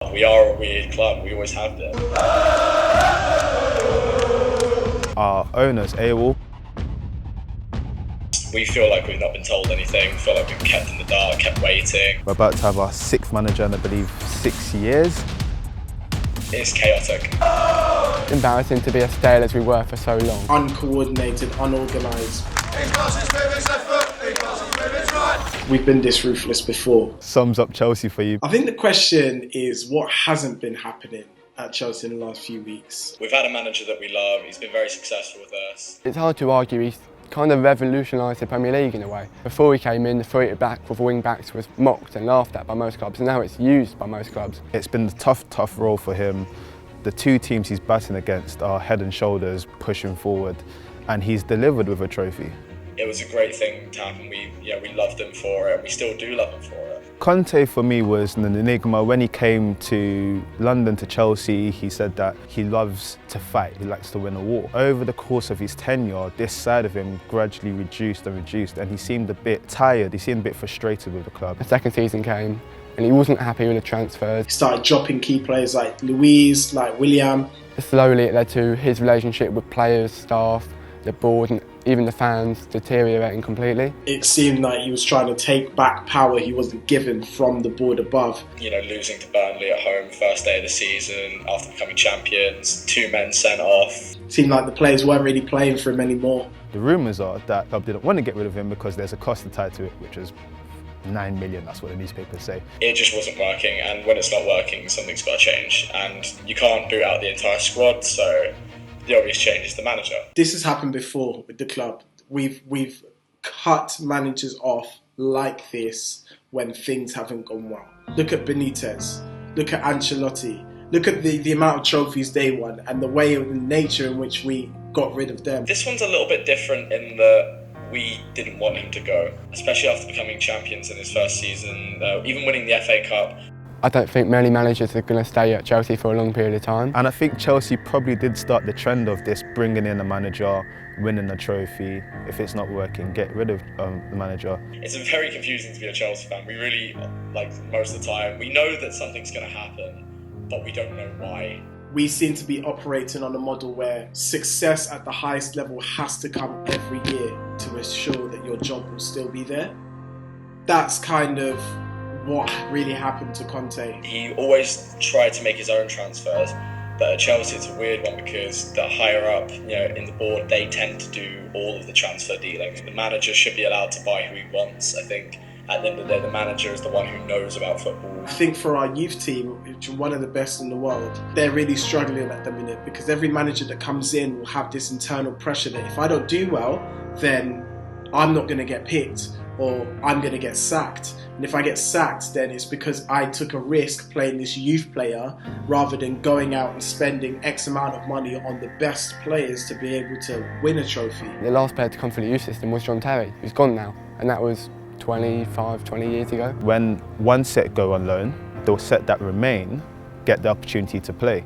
We are a weird club, we always have been. Our owners, AWOL. We feel like we've not been told anything, we feel like we've been kept in the dark, kept waiting. We're about to have our 6th manager in, I believe, 6 years. It's chaotic. Embarrassing to be as stale as we were for so long. Uncoordinated, unorganised. We've been this ruthless before. Sums up Chelsea for you. I think the question is what hasn't been happening at Chelsea in the last few weeks. We've had a manager that we love, he's been very successful with us. It's hard to argue, he's kind of revolutionised the Premier League in a way. Before he came in, the three at the back with wing backs was mocked and laughed at by most clubs, and now it's used by most clubs. It's been a tough role for him. The two teams he's batting against are head and shoulders pushing forward, and he's delivered with a trophy. It was a great thing to happen. We loved him for it. We still do love him for it. Conte for me was an enigma. When he came to London, to Chelsea, he said that he loves to fight, he likes to win a war. Over the course of his tenure, this side of him gradually reduced, and he seemed a bit tired, he seemed a bit frustrated with the club. The second season came and he wasn't happy with the transfers. He started dropping key players like Luiz, like William. Slowly it led to his relationship with players, staff, the board and even the fans deteriorating completely. It seemed like he was trying to take back power he wasn't given from the board above. Losing to Burnley at home, first day of the season, after becoming champions, 2 men sent off. It seemed like the players weren't really playing for him anymore. The rumours are that the club didn't want to get rid of him because there's a cost attached to it, which is 9 million, that's what the newspapers say. It just wasn't working, and when it's not working, something's got to change. And you can't boot out the entire squad, so the obvious change is the manager. This has happened before with the club. We've cut managers off like this when things haven't gone well. Look at Benitez, look at Ancelotti, look at the amount of trophies they won and the way and the nature in which we got rid of them. This one's a little bit different in that we didn't want him to go, especially after becoming champions in his first season, even winning the FA Cup. I don't think many managers are going to stay at Chelsea for a long period of time. And I think Chelsea probably did start the trend of this, bringing in a manager, winning a trophy. If it's not working, get rid of the manager. It's very confusing to be a Chelsea fan. We really, most of the time, we know that something's going to happen, but we don't know why. We seem to be operating on a model where success at the highest level has to come every year to ensure that your job will still be there. That's kind of what really happened to Conte. He always tried to make his own transfers, but at Chelsea it's a weird one because the higher up, in the board, they tend to do all of the transfer dealing. The manager should be allowed to buy who he wants. I think at the end of the day, the manager is the one who knows about football. I think for our youth team, which are one of the best in the world, they're really struggling at the minute because every manager that comes in will have this internal pressure that if I don't do well, then I'm not going to get picked or I'm going to get sacked. And if I get sacked, then it's because I took a risk playing this youth player rather than going out and spending X amount of money on the best players to be able to win a trophy. The last player to come through the youth system was John Terry, who's gone now, and that was 20 years ago. When one set go on loan, they'll set that remain get the opportunity to play.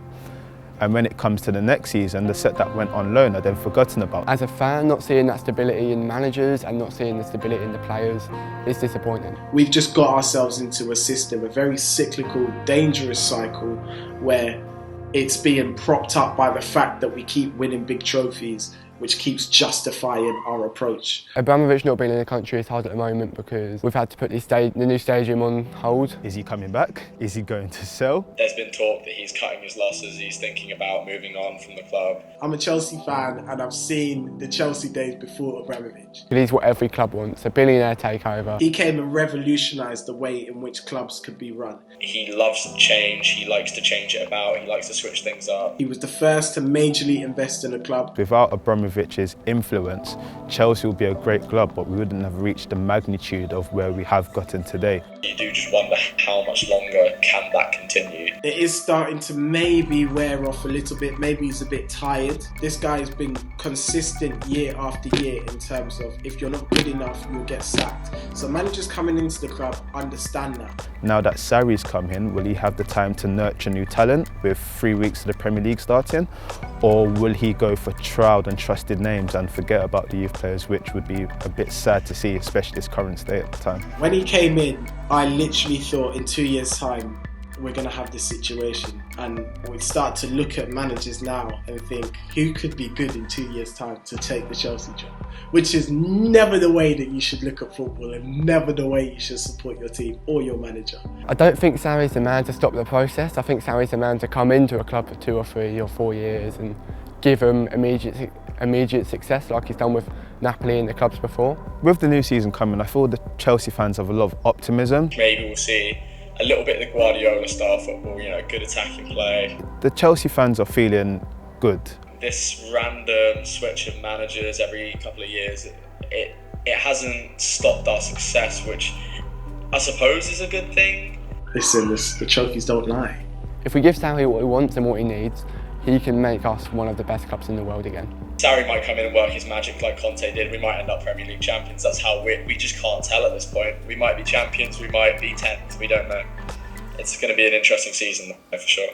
And when it comes to the next season, the set that went on loan are then forgotten about. As a fan, not seeing that stability in managers and not seeing the stability in the players is disappointing. We've just got ourselves into a system, a very cyclical, dangerous cycle where it's being propped up by the fact that we keep winning big trophies, which keeps justifying our approach. Abramovich not being in the country is hard at the moment because we've had to put the new stadium on hold. Is he coming back? Is he going to sell? There's been talk that he's cutting his losses, he's thinking about moving on from the club. I'm a Chelsea fan and I've seen the Chelsea days before Abramovich. He's what every club wants, a billionaire takeover. He came and revolutionised the way in which clubs could be run. He loves change, he likes to change it about, he likes to switch things up. He was the first to majorly invest in a club. Without Abramovich's influence, Chelsea would be a great club, but we wouldn't have reached the magnitude of where we have gotten today. You do just wonder how much longer can that continue. It is starting to maybe wear off a little bit, maybe he's a bit tired. This guy has been consistent year after year in terms of if you're not good enough, you'll get sacked. So managers coming into the club understand that. Now that Sarri's come in, will he have the time to nurture new talent with 3 weeks of the Premier League starting? Or will he go for tried and trusted names and forget about the youth players, which would be a bit sad to see, especially his current state at the time? When he came in, I literally thought in 2 years' time, we're going to have this situation, and we start to look at managers now and think who could be good in 2 years' time to take the Chelsea job, which is never the way that you should look at football and never the way you should support your team or your manager. I don't think Sarri's the man to stop the process. I think Sarri's the man to come into a club for 2 or 3 or 4 years and give them immediate success like he's done with Napoli and the clubs before. With the new season coming, I feel the Chelsea fans have a lot of optimism. Maybe we'll see a little bit of the Guardiola style football, good attacking play. The Chelsea fans are feeling good. This random switch of managers every couple of years, it hasn't stopped our success, which I suppose is a good thing. Listen, the trophies don't lie. If we give Sarri what he wants and what he needs, he can make us one of the best clubs in the world again. Sarri might come in and work his magic like Conte did. We might end up Premier League champions. That's how we just can't tell at this point. We might be champions, we might be 10th, we don't know. It's going to be an interesting season for sure.